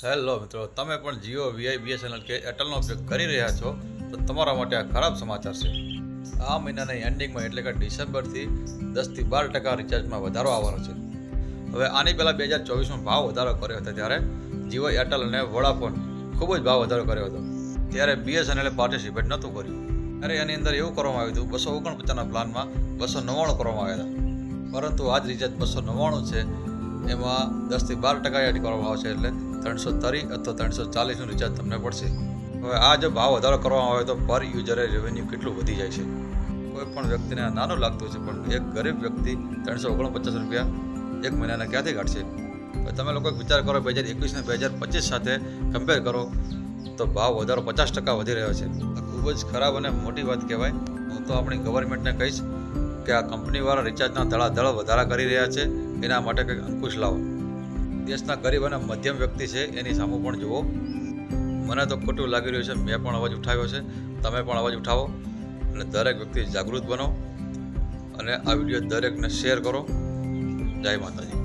Hello મિત્રો, તમે પણ જીઓ વીઆઈ બીએસએનએલ કે એરટેલનો ઉપયોગ કરી રહ્યા છો તો તમારા માટે આ ખરાબ સમાચાર છે. આ મહિનાની એન્ડિંગમાં એટલે કે ડિસેમ્બરથી 10થી 12% રિચાર્જમાં વધારો આવવાનો છે. હવે આની પહેલાં 2024માં ભાવ વધારો કર્યો હતો ત્યારે જીઓ, એરટેલ અને વોડાફોન ખૂબ જ ભાવ વધારો કર્યો હતો. ત્યારે બીએસએનએલે પાર્ટિસિપેટ નહોતું કર્યું. ત્યારે એની અંદર એવું કરવામાં આવ્યું હતું, 249ના પ્લાનમાં 299 કરવામાં આવ્યા હતા. પરંતુ આ જ રિચાર્જ 299 છે, એમાં 10થી 12% એડ કરવામાં આવશે એટલે 330 અથવા 340નું રિચાર્જ તમને પડશે. હવે આ જો ભાવ વધારો કરવામાં આવે તો પર યુઝરે રેવન્યુ કેટલું વધી જાય છે. કોઈ પણ વ્યક્તિને આ નાનું લાગતું છે, પણ એક ગરીબ વ્યક્તિ 349 રૂપિયા એક મહિનાના ક્યાંથી કાઢશે? હવે તમે લોકો વિચાર કરો, 2021 અને 2025 સાથે કમ્પેર કરો તો ભાવ વધારો 50% વધી રહ્યો છે. આ ખૂબ જ ખરાબ અને મોટી વાત કહેવાય. હું તો આપણી ગવર્મેન્ટને કહીશ કે આ કંપનીવાળા રિચાર્જના ધડાધડ વધારા કરી રહ્યા છે, એના માટે કંઈક અંકુશ લાવો. દેશના ગરીબ અને મધ્યમ વ્યક્તિ છે એની સામું પણ જુઓ. મને તો ખોટું લાગી રહ્યું છે. મેં પણ અવાજ ઉઠાવ્યો છે, તમે પણ અવાજ ઉઠાવો અને દરેક વ્યક્તિ જાગૃત બનો અને આ વિડીયો દરેકને શેર કરો. જય માતાજી.